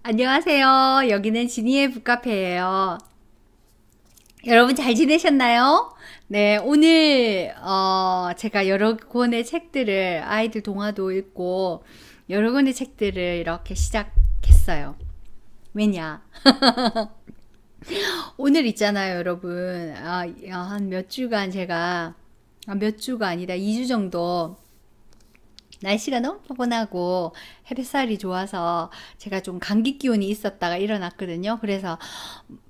안녕하세요. 여기는 지니의 북카페예요. 여러분 잘 지내셨나요? 네, 오늘 제가 여러 권의 책들을 아이들 동화도 읽고 여러 권의 책들을 이렇게 시작했어요. 왜냐? 오늘 있잖아요, 여러분. 한 몇 주간 제가 몇 주가 아니라 2주 정도 날씨가 너무 포근하고 햇살이 좋아서 제가 좀 감기 기운이 있었다가 일어났거든요. 그래서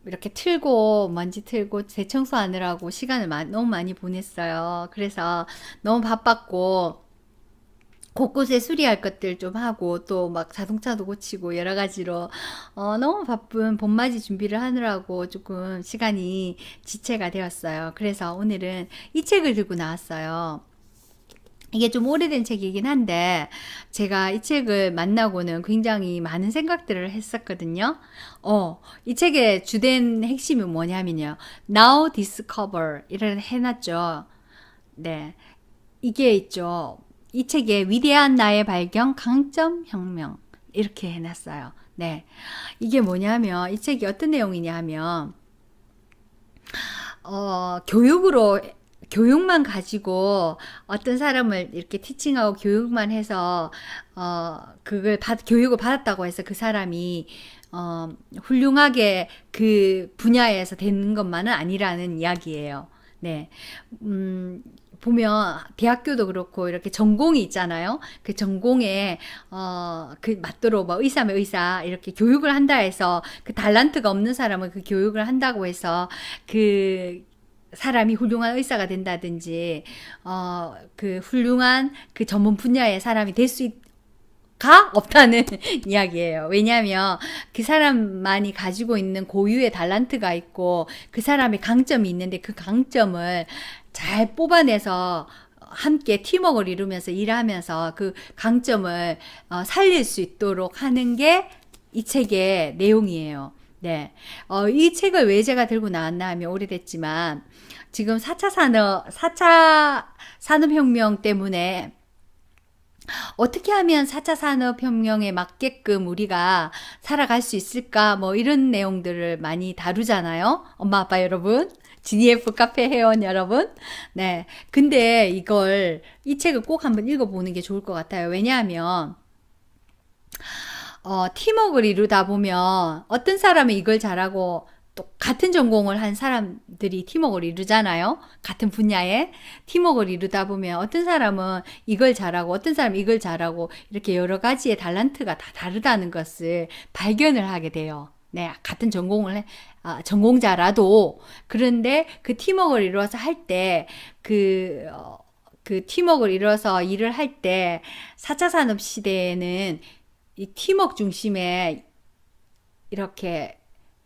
이렇게 틀고 먼지 틀고 대청소하느라고 시간을 너무 많이 보냈어요. 그래서 너무 바빴고 곳곳에 수리할 것들 좀 하고 또 막 자동차도 고치고 여러 가지로 너무 바쁜 봄맞이 준비를 하느라고 조금 시간이 지체가 되었어요. 그래서 오늘은 이 책을 들고 나왔어요. 이게 좀 오래된 책이긴 한데 제가 이 책을 만나고는 굉장히 많은 생각들을 했었거든요. 이 책의 주된 핵심이 뭐냐면요. Now Discover 이런 해놨죠. 네. 이게 있죠. 이 책에 위대한 나의 발견, 강점 혁명 이렇게 해놨어요. 네. 이게 뭐냐면 이 책이 어떤 내용이냐 하면 교육으로 교육만 가지고 어떤 사람을 이렇게 티칭하고 교육만 해서 그걸 교육을 받았다고 해서 그 사람이 훌륭하게 그 분야에서 되는 것만은 아니라는 이야기예요. 네. 보면 대학교도 그렇고 이렇게 전공이 있잖아요. 그 전공에 그 맞도록 뭐 의사면 의사 이렇게 교육을 한다 해서 그 달란트가 없는 사람은 그 교육을 한다고 해서 그 사람이 훌륭한 의사가 된다든지 그 훌륭한 그 전문 분야의 사람이 될 수 가 없다는 이야기예요. 왜냐하면 그 사람만이 가지고 있는 고유의 달란트가 있고 그 사람의 강점이 있는데 그 강점을 잘 뽑아내서 함께 팀워크를 이루면서 일하면서 그 강점을 살릴 수 있도록 하는 게 이 책의 내용이에요. 네. 이 책을 왜 제가 들고 나왔나 하면 오래됐지만 지금 4차 산업혁명 때문에 어떻게 하면 4차 산업혁명에 맞게끔 우리가 살아갈 수 있을까? 뭐 이런 내용들을 많이 다루잖아요. 엄마, 아빠 여러분. GDF 카페 회원 여러분. 네. 근데 이 책을 꼭 한번 읽어보는 게 좋을 것 같아요. 왜냐하면, 팀워크를 이루다 보면 어떤 사람은 이걸 잘하고 또 같은 전공을 한 사람들이 팀워크를 이루잖아요. 같은 분야에 팀워크를 이루다 보면 어떤 사람은 이걸 잘하고 어떤 사람은 이걸 잘하고 이렇게 여러 가지의 달란트가 다 다르다는 것을 발견을 하게 돼요. 네, 같은 전공자라도 그런데 그 팀워크를 이루어서 할 때 그 팀워크를 이루어서 일을 할 때 4차 산업 시대에는 이 팀워크 중심의 이렇게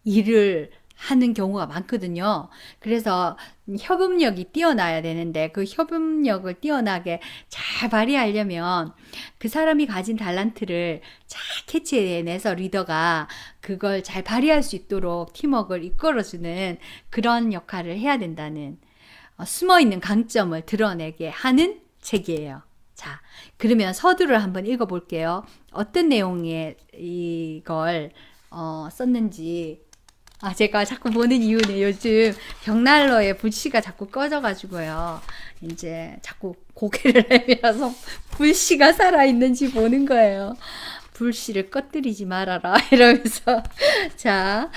일을 하는 경우가 많거든요. 그래서 협업력이 뛰어나야 되는데 그 협업력을 뛰어나게 잘 발휘하려면 그 사람이 가진 달란트를 잘 캐치해내서 리더가 그걸 잘 발휘할 수 있도록 팀워크를 이끌어주는 그런 역할을 해야 된다는 숨어있는 강점을 드러내게 하는 책이에요. 자, 그러면 서두를 한번 읽어볼게요. 어떤 내용의 이걸 썼는지. 제가 자꾸 보는 이유는 요즘 벽난로에 불씨가 자꾸 꺼져가지고요. 이제 자꾸 고개를 내밀어서 불씨가 살아있는지 보는 거예요. 불씨를 꺼뜨리지 말아라. 이러면서. 자,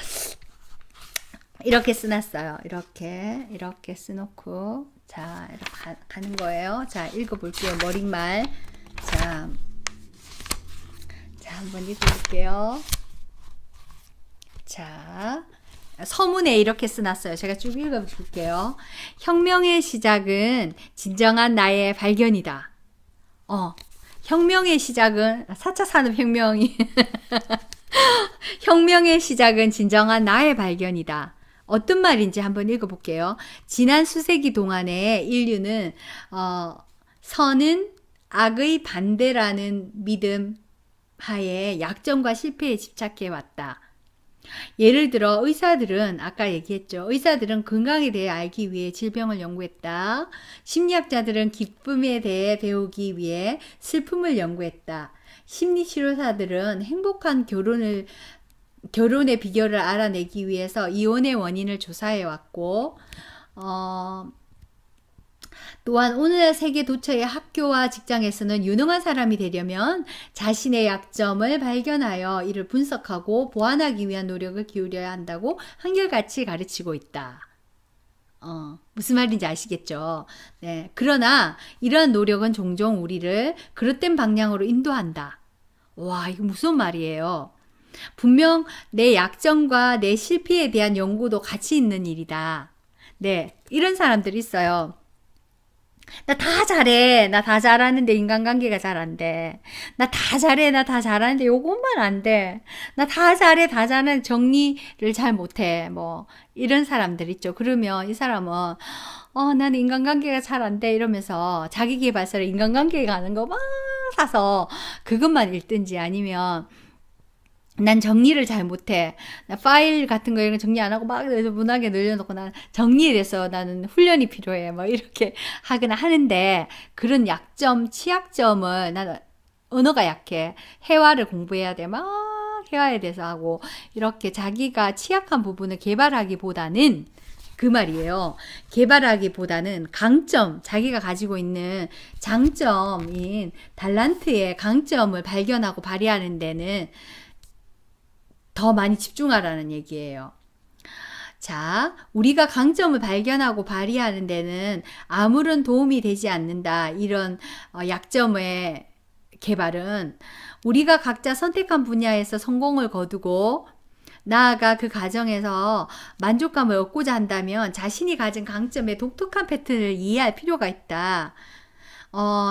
이렇게 써놨어요. 이렇게 써놓고. 자, 이렇게 가는 거예요. 자, 읽어볼게요. 머릿말. 자, 한번 읽어볼게요. 자, 서문에 이렇게 써놨어요. 제가 쭉 읽어볼게요. 혁명의 시작은 진정한 나의 발견이다. 혁명의 시작은 4차 산업혁명이 혁명의 시작은 진정한 나의 발견이다. 어떤 말인지 한번 읽어볼게요. 지난 수세기 동안에 인류는 선은 악의 반대라는 믿음 하에 약점과 실패에 집착해 왔다. 예를 들어 의사들은 아까 얘기했죠. 의사들은 건강에 대해 알기 위해 질병을 연구했다. 심리학자들은 기쁨에 대해 배우기 위해 슬픔을 연구했다. 심리치료사들은 행복한 결혼을 결혼의 비결을 알아내기 위해서 이혼의 원인을 조사해 왔고, 또한 오늘날 세계 도처의 학교와 직장에서는 유능한 사람이 되려면 자신의 약점을 발견하여 이를 분석하고 보완하기 위한 노력을 기울여야 한다고 한결같이 가르치고 있다. 무슨 말인지 아시겠죠? 네. 그러나 이러한 노력은 종종 우리를 그릇된 방향으로 인도한다. 와, 이거 무슨 말이에요? 분명 내 약점과 내 실패에 대한 연구도 같이 있는 일이다. 네. 이런 사람들이 있어요. 나 다 잘해. 나 다 잘하는데 인간관계가 잘 안 돼. 나 다 잘해. 나 다 잘하는데 요것만 안 돼. 나 다 잘해. 다 잘하는데 정리를 잘 못해. 뭐 이런 사람들 있죠. 그러면 이 사람은 나는 인간관계가 잘 안 돼. 이러면서 자기계발서를 인간관계에 가는 거 막 사서 그것만 읽든지 아니면 난 정리를 잘 못해. 나 파일 같은 거 이런 거 정리 안 하고 막 문학에 늘려놓고 난 정리에 대해서 나는 훈련이 필요해. 뭐 이렇게 하거나 하는데 그런 약점, 취약점을 나는 언어가 약해. 회화를 공부해야 돼. 막 회화에 대해서 하고 이렇게 자기가 취약한 부분을 개발하기보다는 그 말이에요. 개발하기보다는 강점, 자기가 가지고 있는 장점인 달란트의 강점을 발견하고 발휘하는 데는 더 많이 집중하라는 얘기예요. 자, 우리가 강점을 발견하고 발휘하는 데는 아무런 도움이 되지 않는다. 이런 약점의 개발은 우리가 각자 선택한 분야에서 성공을 거두고 나아가 그 과정에서 만족감을 얻고자 한다면 자신이 가진 강점의 독특한 패턴을 이해할 필요가 있다.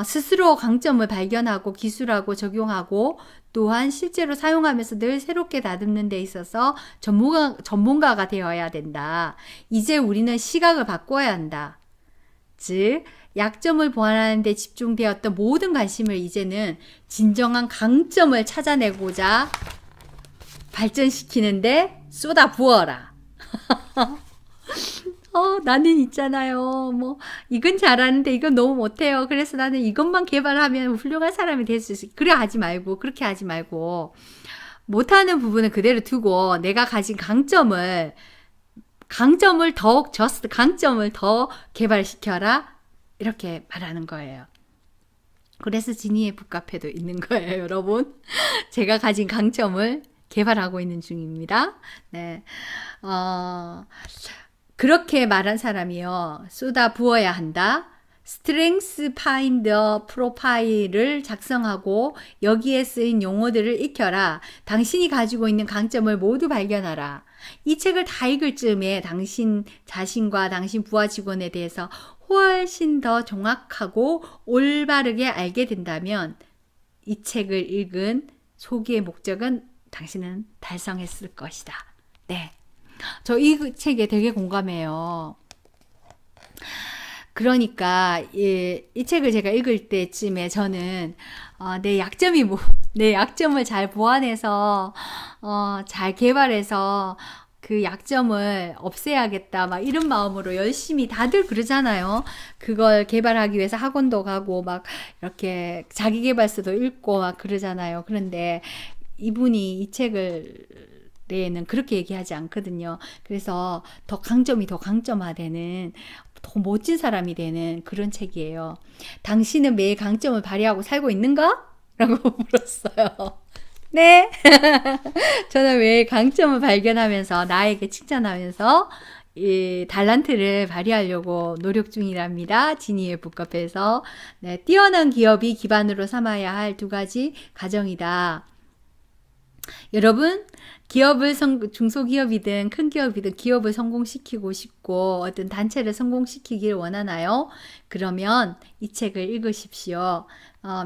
스스로 강점을 발견하고 기술하고 적용하고 또한 실제로 사용하면서 늘 새롭게 다듬는 데 있어서 전문가가 되어야 된다. 이제 우리는 시각을 바꿔야 한다. 즉, 약점을 보완하는 데 집중되었던 모든 관심을 이제는 진정한 강점을 찾아내고자 발전시키는데 쏟아 부어라. 나는 있잖아요. 뭐, 이건 잘하는데 이건 너무 못해요. 그래서 나는 이것만 개발하면 훌륭한 사람이 될 수 있어. 그래 하지 말고, 그렇게 하지 말고, 못하는 부분은 그대로 두고, 내가 가진 강점을 강점을 더 개발시켜라. 이렇게 말하는 거예요. 그래서 지니의 북카페도 있는 거예요, 여러분. 제가 가진 강점을 개발하고 있는 중입니다. 네. 그렇게 말한 사람이요. 쏟아 부어야 한다. 스트렝스 파인더 프로파일을 작성하고 여기에 쓰인 용어들을 익혀라. 당신이 가지고 있는 강점을 모두 발견하라. 이 책을 다 읽을 즈음에 당신 자신과 당신 부하 직원에 대해서 훨씬 더 정확하고 올바르게 알게 된다면 이 책을 읽은 소기의 목적은 당신은 달성했을 것이다. 네. 저 이 책에 되게 공감해요. 그러니까 이 책을 제가 읽을 때쯤에 저는 내 약점을 잘 보완해서 잘 개발해서 그 약점을 없애야겠다 막 이런 마음으로 열심히 다들 그러잖아요. 그걸 개발하기 위해서 학원도 가고 막 이렇게 자기계발서도 읽고 막 그러잖아요. 그런데 이분이 이 책을 에는 그렇게 얘기하지 않거든요. 그래서 더 강점화되는 더 멋진 사람이 되는 그런 책이에요. 당신은 매일 강점을 발휘하고 살고 있는가? 라고 물었어요. 네. 저는 매일 강점을 발견하면서 나에게 칭찬하면서 이 달란트를 발휘하려고 노력 중이랍니다. 지니의 북카페에서. 네, 뛰어난 기업이 기반으로 삼아야 할 두 가지 가정이다. 여러분, 중소기업이든 큰 기업이든 기업을 성공시키고 싶고 어떤 단체를 성공시키길 원하나요? 그러면 이 책을 읽으십시오.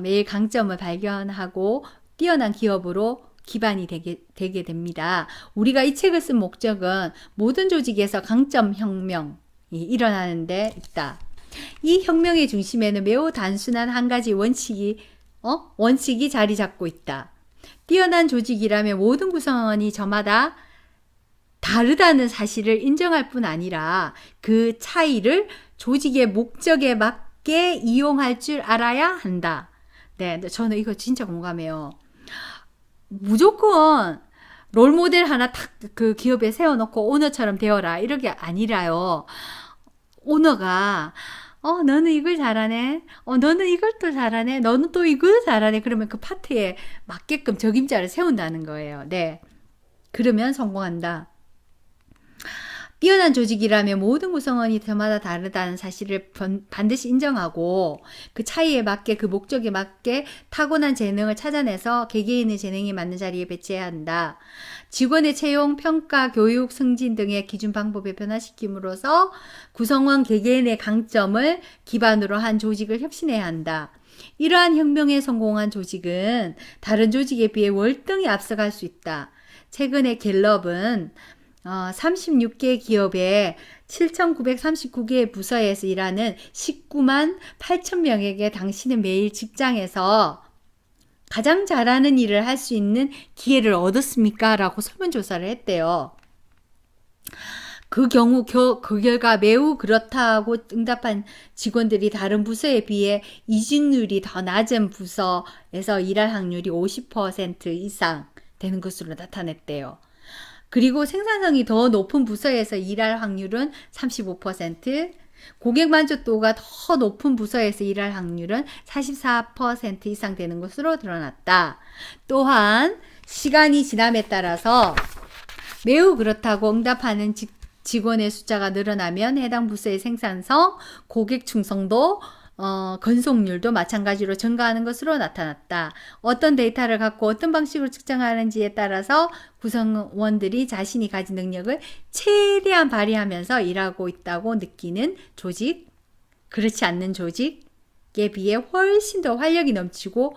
매일 강점을 발견하고 뛰어난 기업으로 기반이 되게 됩니다. 우리가 이 책을 쓴 목적은 모든 조직에서 강점 혁명이 일어나는 데 있다. 이 혁명의 중심에는 매우 단순한 한 가지 원칙이 자리 잡고 있다. 뛰어난 조직이라면 모든 구성원이 저마다 다르다는 사실을 인정할 뿐 아니라 그 차이를 조직의 목적에 맞게 이용할 줄 알아야 한다. 네, 저는 이거 진짜 공감해요. 무조건 롤모델 하나 탁 그 기업에 세워놓고 오너처럼 되어라. 이렇게 아니라요. 오너가 너는 이걸 잘하네. 너는 이걸 또 잘하네. 너는 또 이걸 잘하네. 그러면 그 파트에 맞게끔 적임자를 세운다는 거예요. 네. 그러면 성공한다. 뛰어난 조직이라면 모든 구성원이 저마다 다르다는 사실을 반드시 인정하고 그 차이에 맞게 그 목적에 맞게 타고난 재능을 찾아내서 개개인의 재능이 맞는 자리에 배치해야 한다. 직원의 채용, 평가, 교육, 승진 등의 기준 방법에 변화시킴으로써 구성원 개개인의 강점을 기반으로 한 조직을 혁신해야 한다. 이러한 혁명에 성공한 조직은 다른 조직에 비해 월등히 앞서갈 수 있다. 최근에 갤럽은 36개 기업에 7,939개의 부서에서 일하는 19만 8천 명에게 당신은 매일 직장에서 가장 잘하는 일을 할 수 있는 기회를 얻었습니까? 라고 설문조사를 했대요. 그 결과 매우 그렇다고 응답한 직원들이 다른 부서에 비해 이직률이 더 낮은 부서에서 일할 확률이 50% 이상 되는 것으로 나타냈대요. 그리고 생산성이 더 높은 부서에서 일할 확률은 35%, 고객 만족도가 더 높은 부서에서 일할 확률은 44% 이상 되는 것으로 드러났다. 또한 시간이 지남에 따라서 매우 그렇다고 응답하는 직원의 숫자가 늘어나면 해당 부서의 생산성, 고객 충성도, 건속률도 마찬가지로 증가하는 것으로 나타났다. 어떤 데이터를 갖고 어떤 방식으로 측정하는지에 따라서 구성원들이 자신이 가진 능력을 최대한 발휘하면서 일하고 있다고 느끼는 조직, 그렇지 않는 조직에 비해 훨씬 더 활력이 넘치고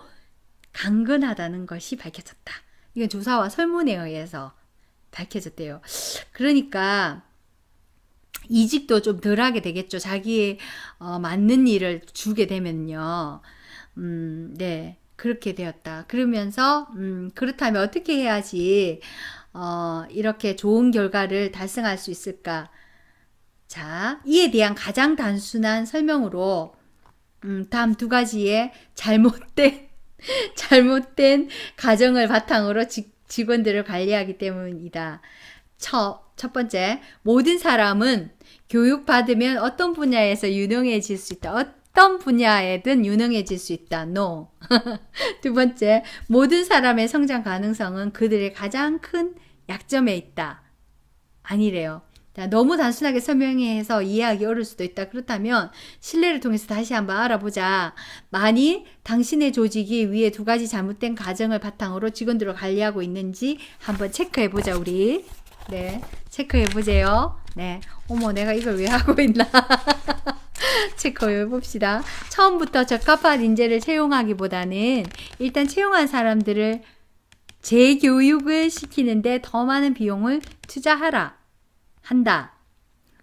강건하다는 것이 밝혀졌다. 이건 조사와 설문에 의해서 밝혀졌대요. 그러니까 이직도 좀 덜하게 되겠죠. 자기의 맞는 일을 주게 되면요. 네. 그렇게 되었다. 그러면서 그렇다면 어떻게 해야지 이렇게 좋은 결과를 달성할 수 있을까? 자, 이에 대한 가장 단순한 설명으로 다음 두 가지의 잘못된 가정을 바탕으로 직원들을 관리하기 때문이다. 첫 번째, 모든 사람은 교육받으면 어떤 분야에서 유능해질 수 있다. 어떤 분야에든 유능해질 수 있다. No. 두 번째, 모든 사람의 성장 가능성은 그들의 가장 큰 약점에 있다. 아니래요. 자, 너무 단순하게 설명해서 이해하기 어려울 수도 있다. 그렇다면 신뢰를 통해서 다시 한번 알아보자. 만일 당신의 조직이 위에 두 가지 잘못된 가정을 바탕으로 직원들을 관리하고 있는지 한번 체크해보자, 우리. 네, 체크해보세요. 네, 어머, 내가 이걸 왜 하고 있나? 체크해봅시다. 처음부터 적합한 인재를 채용하기보다는 일단 채용한 사람들을 재교육을 시키는데 더 많은 비용을 투자하라. 한다.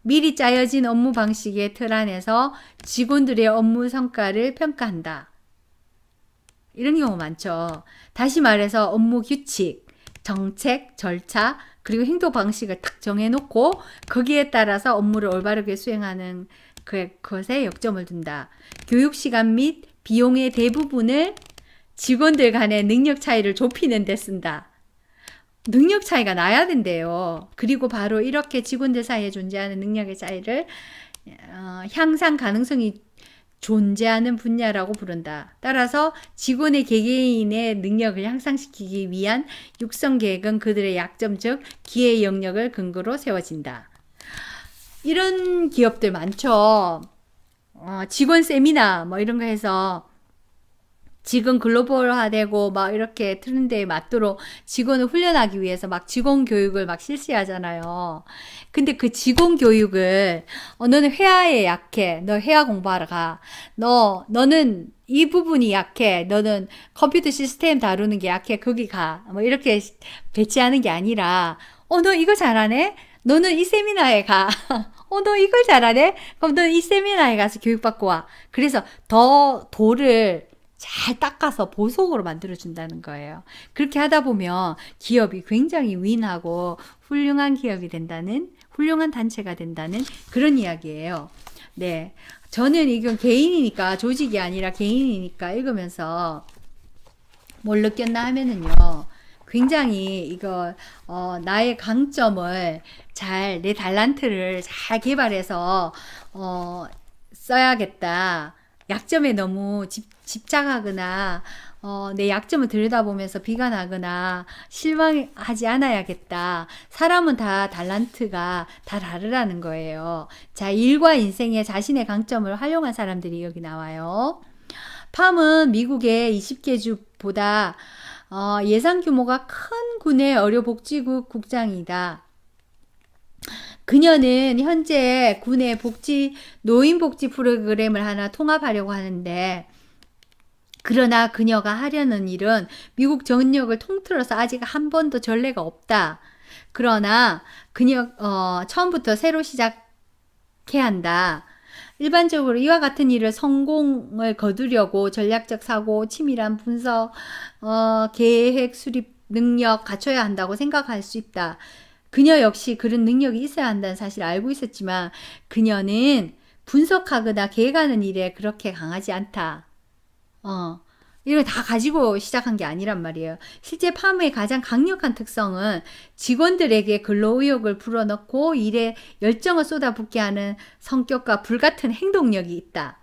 미리 짜여진 업무 방식의 틀 안에서 직원들의 업무 성과를 평가한다. 이런 경우 많죠. 다시 말해서 업무 규칙, 정책, 절차, 그리고 행동 방식을 딱 정해놓고 거기에 따라서 업무를 올바르게 수행하는 그것에 역점을 둔다. 교육 시간 및 비용의 대부분을 직원들 간의 능력 차이를 좁히는 데 쓴다. 능력 차이가 나야 된대요. 그리고 바로 이렇게 직원들 사이에 존재하는 능력의 차이를 향상 가능성이 존재하는 분야라고 부른다. 따라서 직원의 개개인의 능력을 향상시키기 위한 육성 계획은 그들의 약점 즉 기회 영역을 근거로 세워진다. 이런 기업들 많죠. 직원 세미나 뭐 이런 거 해서 직원 글로벌화되고 막 이렇게 트렌드에 맞도록 직원을 훈련하기 위해서 막 직원 교육을 막 실시하잖아요. 근데 그 직원 교육을 너는 회화에 약해. 너 회화 공부하러 가. 너는 이 부분이 약해. 너는 컴퓨터 시스템 다루는 게 약해. 거기 가. 뭐 이렇게 배치하는 게 아니라 너 이거 잘하네? 너는 이 세미나에 가. 너 이걸 잘하네? 그럼 너 이 세미나에 가서 교육받고 와. 그래서 더 돌을 잘 닦아서 보석으로 만들어준다는 거예요. 그렇게 하다 보면 기업이 굉장히 윈하고 훌륭한 기업이 된다는, 훌륭한 단체가 된다는 그런 이야기예요. 네. 저는 이건 개인이니까, 조직이 아니라 개인이니까 읽으면서 뭘 느꼈나 하면은요. 굉장히 이거 나의 강점을 잘 내 달란트를 잘 개발해서 써야겠다. 약점에 너무 집착하거나 내 약점을 들여다보면서 비관하거나 실망하지 않아야겠다. 사람은 다 달란트가 다 다르라는 거예요. 자, 일과 인생에 자신의 강점을 활용한 사람들이 여기 나와요. 팜은 미국의 20개 주보다 예산 규모가 큰 군의 의료복지국 국장이다. 그녀는 현재 군의 노인복지 프로그램을 하나 통합하려고 하는데, 그러나 그녀가 하려는 일은 미국 전역을 통틀어서 아직 한 번도 전례가 없다. 그러나 그녀 처음부터 새로 시작해야 한다. 일반적으로 이와 같은 일을 성공을 거두려고 전략적 사고, 치밀한 분석, 계획 수립 능력 갖춰야 한다고 생각할 수 있다. 그녀 역시 그런 능력이 있어야 한다는 사실을 알고 있었지만 그녀는 분석하거나 계획하는 일에 그렇게 강하지 않다. 이걸 다 가지고 시작한 게 아니란 말이에요. 실제 팜의 가장 강력한 특성은 직원들에게 근로의욕을 불어넣고 일에 열정을 쏟아붓게 하는 성격과 불같은 행동력이 있다.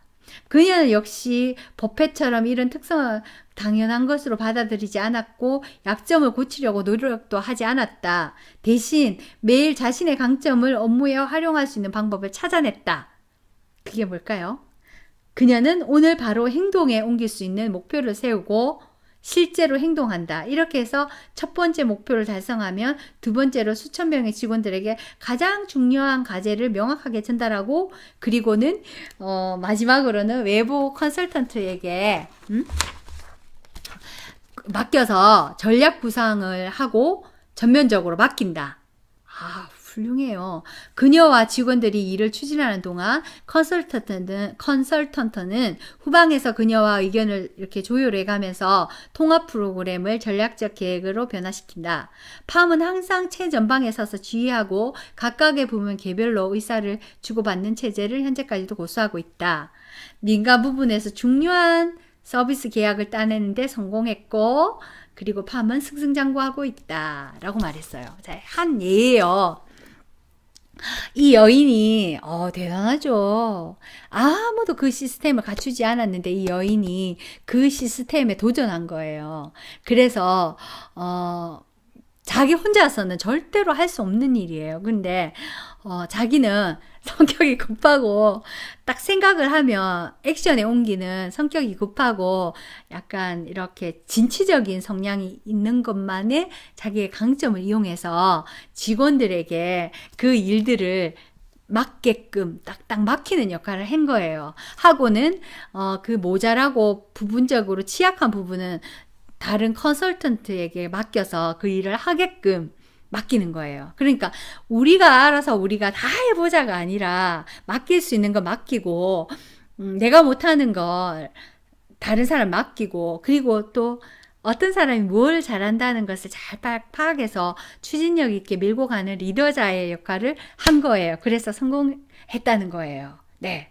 그녀는 역시 버펫처럼 이런 특성을 당연한 것으로 받아들이지 않았고 약점을 고치려고 노력도 하지 않았다. 대신 매일 자신의 강점을 업무에 활용할 수 있는 방법을 찾아냈다. 그게 뭘까요? 그녀는 오늘 바로 행동에 옮길 수 있는 목표를 세우고 실제로 행동한다. 이렇게 해서 첫 번째 목표를 달성하면 두 번째로 수천 명의 직원들에게 가장 중요한 과제를 명확하게 전달하고, 그리고는 마지막으로는 외부 컨설턴트에게 맡겨서 전략 구상을 하고 전면적으로 맡긴다. 훌륭해요. 그녀와 직원들이 일을 추진하는 동안 컨설턴트는 후방에서 그녀와 의견을 이렇게 조율해 가면서 통합 프로그램을 전략적 계획으로 변화시킨다. 팜은 항상 최전방에 서서 지휘하고 각각의 부문 개별로 의사를 주고받는 체제를 현재까지도 고수하고 있다. 민간 부분에서 중요한 서비스 계약을 따내는데 성공했고, 그리고 팜은 승승장구하고 있다 라고 말했어요. 자, 한 예예요. 이 여인이 대단하죠. 아무도 그 시스템을 갖추지 않았는데 이 여인이 그 시스템에 도전한 거예요. 그래서 자기 혼자서는 절대로 할 수 없는 일이에요. 근데 자기는 성격이 급하고 딱 생각을 하면 액션에 옮기는 성격이 급하고 약간 이렇게 진취적인 성향이 있는 것만의 자기의 강점을 이용해서 직원들에게 그 일들을 맞게끔 딱딱 막히는 역할을 한 거예요. 하고는 그 모자라고 부분적으로 취약한 부분은 다른 컨설턴트에게 맡겨서 그 일을 하게끔 맡기는 거예요. 그러니까 우리가 알아서 우리가 다 해보자가 아니라 맡길 수 있는 거 맡기고 내가 못하는 걸 다른 사람 맡기고, 그리고 또 어떤 사람이 뭘 잘한다는 것을 잘 파악해서 추진력 있게 밀고 가는 리더자의 역할을 한 거예요. 그래서 성공했다는 거예요. 네.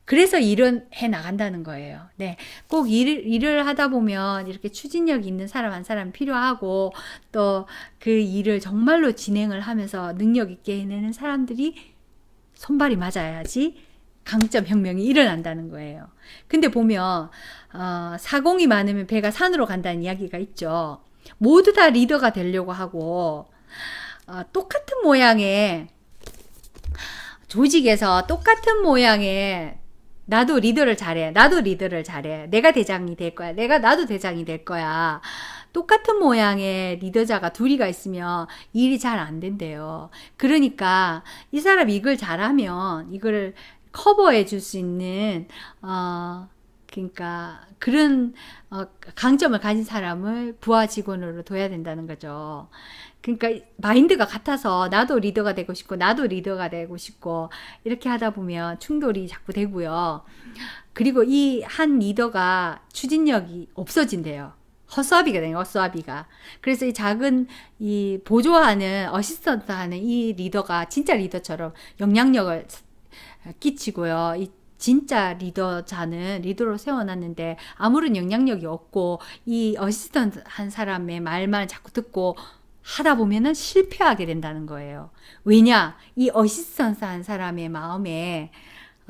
그래서 일은 해 나간다는 거예요. 네. 꼭 일을 하다 보면 이렇게 추진력 있는 사람 한 사람 필요하고, 또 그 일을 정말로 진행을 하면서 능력 있게 해내는 사람들이 손발이 맞아야지 강점 혁명이 일어난다는 거예요. 근데 보면 사공이 많으면 배가 산으로 간다는 이야기가 있죠. 모두 다 리더가 되려고 하고 똑같은 모양의 조직에서 똑같은 모양의 나도 리더를 잘해. 나도 리더를 잘해. 내가 대장이 될 거야. 나도 대장이 될 거야. 똑같은 모양의 리더자가 둘이가 있으면 일이 잘 안 된대요. 그러니까 이 사람 이걸 잘하면 이걸 커버해 줄 수 있는 그러니까 그런 강점을 가진 사람을 부하 직원으로 둬야 된다는 거죠. 그러니까 마인드가 같아서 나도 리더가 되고 싶고 나도 리더가 되고 싶고 이렇게 하다 보면 충돌이 자꾸 되고요. 그리고 이 한 리더가 추진력이 없어진대요. 허수아비가 돼요. 허수아비가. 그래서 이 작은 이 보조하는 어시스턴트 하는 이 리더가 진짜 리더처럼 영향력을 끼치고요. 이 진짜 리더자는 리더로 세워놨는데 아무런 영향력이 없고 이 어시스턴트 한 사람의 말만 자꾸 듣고 하다 보면은 실패하게 된다는 거예요. 왜냐? 이 어시스턴트 한 사람의 마음에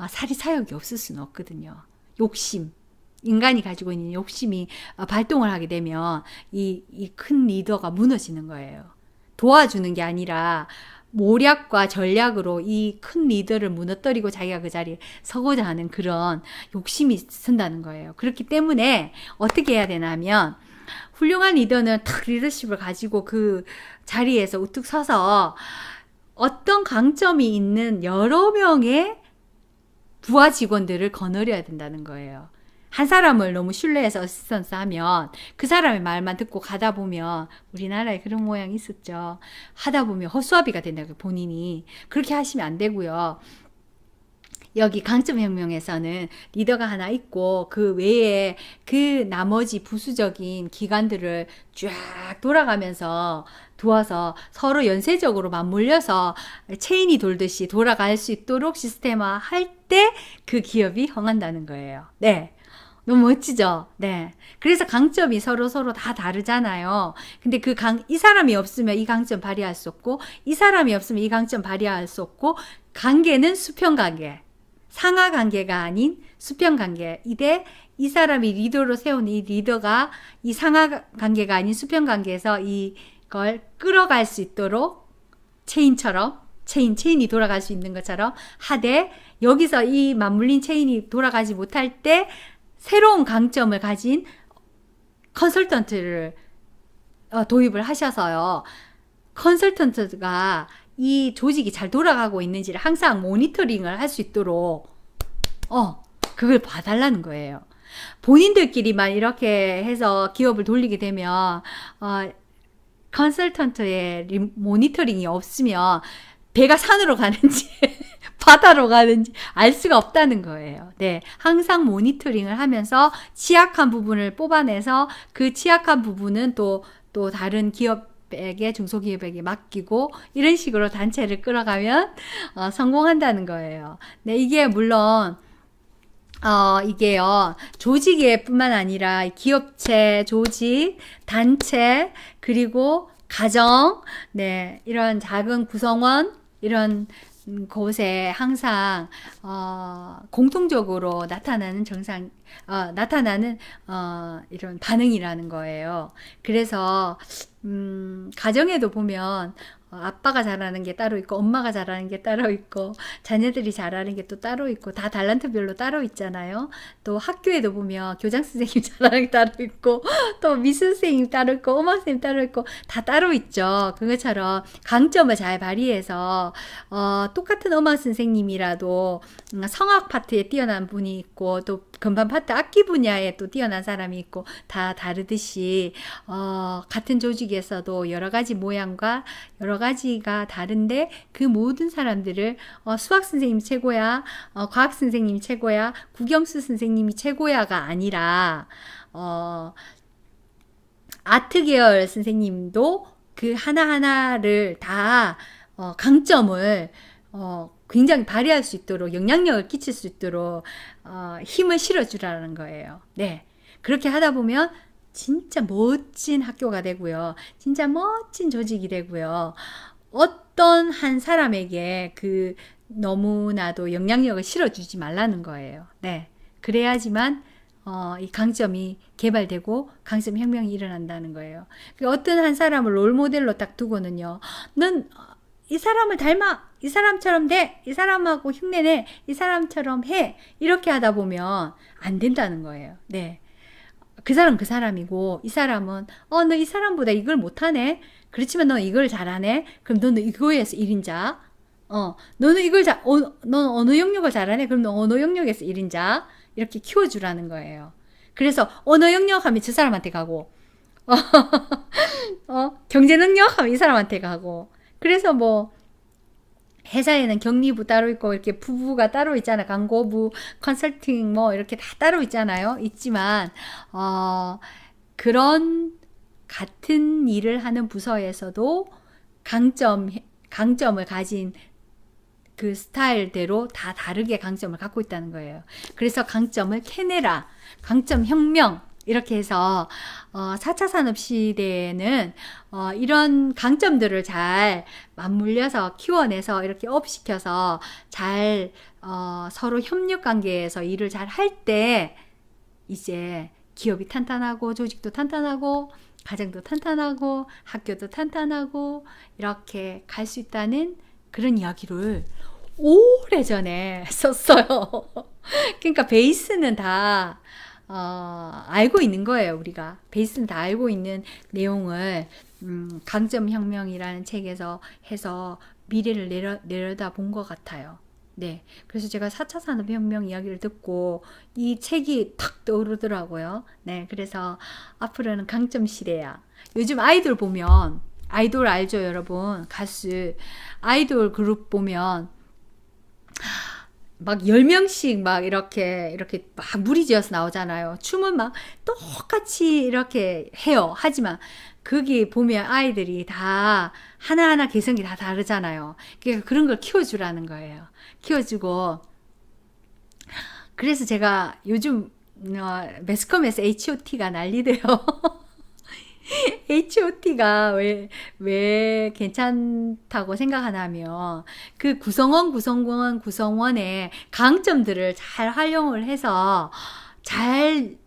사리사욕이 없을 수는 없거든요. 욕심. 인간이 가지고 있는 욕심이 발동을 하게 되면 이 큰 리더가 무너지는 거예요. 도와주는 게 아니라 모략과 전략으로 이 큰 리더를 무너뜨리고 자기가 그 자리에 서고자 하는 그런 욕심이 쓴다는 거예요. 그렇기 때문에 어떻게 해야 되냐면 훌륭한 리더는 탁 리더십을 가지고 그 자리에서 우뚝 서서 어떤 강점이 있는 여러 명의 부하 직원들을 거느려야 된다는 거예요. 한 사람을 너무 신뢰해서 어시스턴스 하면 그 사람의 말만 듣고 가다 보면 우리나라에 그런 모양이 있었죠. 하다 보면 허수아비가 된다고요. 본인이. 그렇게 하시면 안 되고요. 여기 강점혁명에서는 리더가 하나 있고 그 외에 그 나머지 부수적인 기관들을 쫙 돌아가면서 도와서 서로 연쇄적으로 맞물려서 체인이 돌듯이 돌아갈 수 있도록 시스템화 할 때 그 기업이 흥한다는 거예요. 네. 너무 멋지죠? 네. 그래서 강점이 서로 다 다르잖아요. 근데 이 사람이 없으면 이 강점 발휘할 수 없고, 이 사람이 없으면 이 강점 발휘할 수 없고, 관계는 수평 관계. 상하 관계가 아닌 수평 관계. 이 사람이 리더로 세운 이 리더가 이 상하 관계가 아닌 수평 관계에서 이걸 끌어갈 수 있도록 체인처럼, 체인이 돌아갈 수 있는 것처럼 하되, 여기서 이 맞물린 체인이 돌아가지 못할 때, 새로운 강점을 가진 컨설턴트를 도입을 하셔서요. 컨설턴트가 이 조직이 잘 돌아가고 있는지를 항상 모니터링을 할 수 있도록 그걸 봐달라는 거예요. 본인들끼리만 이렇게 해서 기업을 돌리게 되면 컨설턴트의 모니터링이 없으면 배가 산으로 가는지 바다로 가는지 알 수가 없다는 거예요. 네. 항상 모니터링을 하면서 취약한 부분을 뽑아내서 그 취약한 부분은 또 다른 기업에게, 중소기업에게 맡기고 이런 식으로 단체를 끌어가면 성공한다는 거예요. 네. 이게 물론 이게요, 조직에 뿐만 아니라 기업체, 조직, 단체, 그리고 가정, 네. 이런 작은 구성원, 이런 곳에 항상 공통적으로 나타나는 이런 반응이라는 거예요. 그래서 가정에도 보면 아빠가 잘하는 게 따로 있고 엄마가 잘하는 게 따로 있고 자녀들이 잘하는 게 또 따로 있고 다 달란트별로 따로 있잖아요. 또 학교에도 보면 교장 선생님 잘하는 게 따로 있고 또 미술 선생님 따로 있고 음악 선생님 따로 있고 다 따로 있죠. 그것처럼 강점을 잘 발휘해서 똑같은 음악 선생님이라도 성악 파트에 뛰어난 분이 있고 또 건반 파트 악기 분야에 또 뛰어난 사람이 있고 다 다르듯이 같은 조직에서도 여러 가지 모양과 여러 가지가 다른데 그 모든 사람들을 수학 선생님이 최고야, 과학 선생님이 최고야, 국영수 선생님이 최고야가 아니라 아트 계열 선생님도 그 하나하나를 다 강점을 굉장히 발휘할 수 있도록 영향력을 끼칠 수 있도록 힘을 실어주라는 거예요. 네. 그렇게 하다 보면 진짜 멋진 학교가 되고요. 진짜 멋진 조직이 되고요. 어떤 한 사람에게 너무나도 영향력을 실어주지 말라는 거예요. 네. 그래야지만 이 강점이 개발되고 강점 혁명이 일어난다는 거예요. 어떤 한 사람을 롤모델로 딱 두고는요. 넌 이 사람을 닮아. 이 사람처럼 돼. 이 사람하고 흉내내. 이 사람처럼 해. 이렇게 하다 보면 안 된다는 거예요. 네. 그 사람은 그 사람이고 이 사람은 너 이 사람보다 이걸 못하네. 그렇지만 너 이걸 잘하네. 그럼 너는 이거에서 1인자. 너는 넌 어느 영역을 잘하네. 그럼 너 어느 영역에서 1인자. 이렇게 키워주라는 거예요. 그래서 언어 영역 하면 저 사람한테 가고 경제 능력 하면 이 사람한테 가고 그래서 뭐 회사에는 격리부 따로 있고 이렇게 부부가 따로 있잖아. 광고부, 컨설팅 뭐 이렇게 다 따로 있잖아요. 있지만 그런 같은 일을 하는 부서에서도 강점을 가진 그 스타일대로 다 다르게 강점을 갖고 있다는 거예요. 그래서 강점을 캐내라. 강점 혁명. 이렇게 해서 4차 산업시대에는 이런 강점들을 잘 맞물려서 키워내서 이렇게 업시켜서 잘 서로 협력 관계에서 일을 잘 할 때 이제 기업이 탄탄하고 조직도 탄탄하고 가정도 탄탄하고 학교도 탄탄하고 이렇게 갈 수 있다는 그런 이야기를 오래전에 썼어요. 그러니까 베이스는 다 알고 있는 거예요. 우리가 베이스는 다 알고 있는 내용을 강점혁명이라는 책에서 해서 미래를 내려다 본 것 같아요. 네, 그래서 제가 4차 산업혁명 이야기를 듣고 이 책이 탁 떠오르더라고요. 네, 그래서 앞으로는 강점 시대야. 요즘 아이돌 보면, 아이돌 알죠, 여러분? 가수 아이돌 그룹 보면 막 10명씩 막 이렇게 막 무리지어서 나오잖아요. 춤은 막 똑같이 이렇게 해요. 하지만 거기 보면 아이들이 다 하나하나 개성이 다 다르잖아요. 그러니까 그런 걸 키워주라는 거예요. 키워주고. 그래서 제가 요즘 매스컴에서 H.O.T가 난리대요. H.O.T가 왜 괜찮다고 생각하냐면 그 구성원의 강점들을 잘 활용을 해서 잘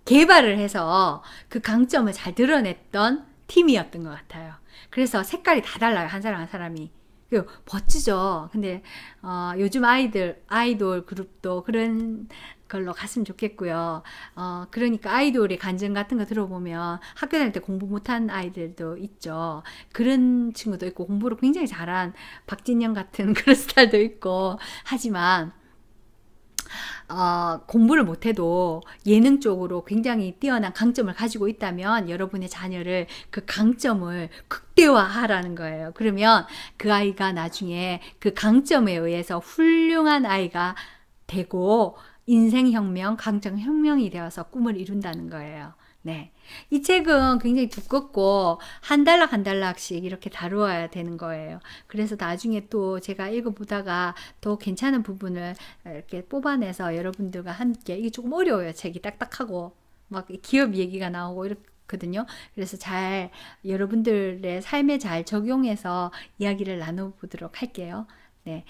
개발을 해서 그 강점을 잘 드러냈던 팀이었던 것 같아요. 그래서 색깔이 다 달라요. 한 사람 한 사람이. 멋지죠. 근데 요즘 아이돌 그룹도 그런 걸로 갔으면 좋겠고요. 그러니까 아이돌의 간증 같은 거 들어보면 학교 다닐 때 공부 못한 아이들도 있죠. 그런 친구도 있고 공부를 굉장히 잘한 박진영 같은 그런 스타일도 있고 하지만 공부를 못해도 예능 쪽으로 굉장히 뛰어난 강점을 가지고 있다면 여러분의 자녀를 그 강점을 극대화하라는 거예요. 그러면 그 아이가 나중에 그 강점에 의해서 훌륭한 아이가 되고 인생혁명, 강점혁명이 되어서 꿈을 이룬다는 거예요. 네. 이 책은 굉장히 두껍고 한 단락씩 이렇게 다루어야 되는 거예요. 그래서 나중에 또 제가 읽어보다가 더 괜찮은 부분을 이렇게 뽑아내서 여러분들과 함께, 이게 조금 어려워요. 책이 딱딱하고 막 기업 얘기가 나오고 이렇거든요. 그래서 잘 여러분들의 삶에 잘 적용해서 이야기를 나눠보도록 할게요. 네.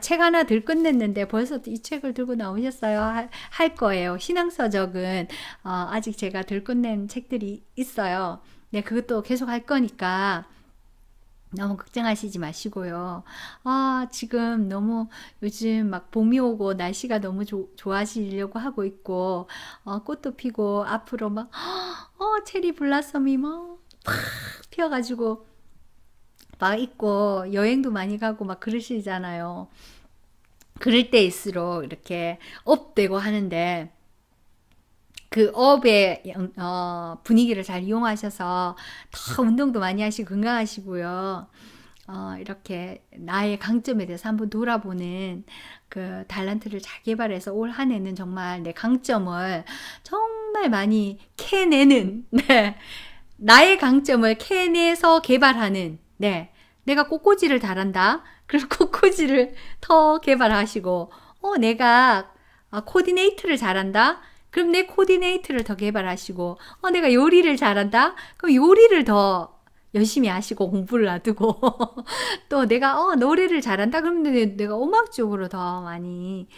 책 하나 들 끝냈는데 벌써 이 책을 들고 나오셨어요? 할 거예요. 신앙서적은 아직 제가 들 끝낸 책들이 있어요. 네, 그것도 계속 할 거니까 너무 걱정하시지 마시고요. 지금 너무 요즘 막 봄이 오고 날씨가 너무 좋아지려고 하고 있고 꽃도 피고 앞으로 막 체리 블라썸이 막 피어가지고 막 있고 여행도 많이 가고 막 그러시잖아요. 그럴 때일수록 이렇게 업되고 하는데 그 업의 분위기를 잘 이용하셔서 더 운동도 많이 하시고 건강하시고요. 이렇게 나의 강점에 대해서 한번 돌아보는 그 달란트를 잘 개발해서 올 한 해는 정말 내 강점을 정말 많이 캐내는 네. 나의 강점을 캐내서 개발하는 네. 내가 꽃꽂이를 잘한다. 그럼 꽃꽂이를 더 개발하시고, 내가 코디네이트를 잘한다. 그럼 내 코디네이트를 더 개발하시고, 내가 요리를 잘한다. 그럼 요리를 더 열심히 하시고 공부를 놔두고, 또 내가 노래를 잘한다. 그럼 내가 음악 쪽으로 더 많이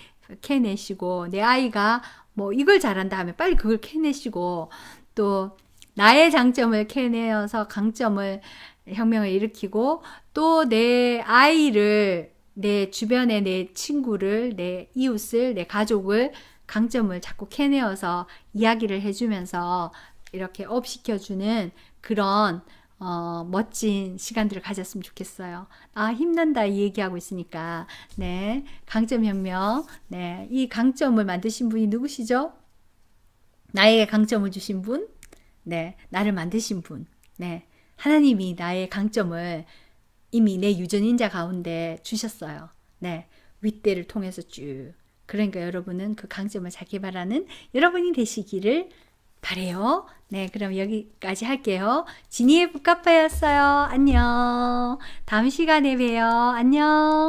캐내시고, 내 아이가 뭐 이걸 잘한다 하면 빨리 그걸 캐내시고, 또 나의 장점을 캐내어서 강점을 혁명을 일으키고 또 내 아이를 내 주변에 내 친구를 내 이웃을 내 가족을 강점을 자꾸 캐내어서 이야기를 해주면서 이렇게 업시켜주는 그런 멋진 시간들을 가졌으면 좋겠어요. 힘난다 이 얘기하고 있으니까 네 강점혁명 네 이 강점을 만드신 분이 누구시죠? 나에게 강점을 주신 분 네 나를 만드신 분 네 하나님이 나의 강점을 이미 내 유전인자 가운데 주셨어요. 네, 윗대를 통해서 쭉. 그러니까 여러분은 그 강점을 잘 개발하는 여러분이 되시기를 바래요. 네, 그럼 여기까지 할게요. 지니의 북카페였어요. 안녕. 다음 시간에 봬요. 안녕.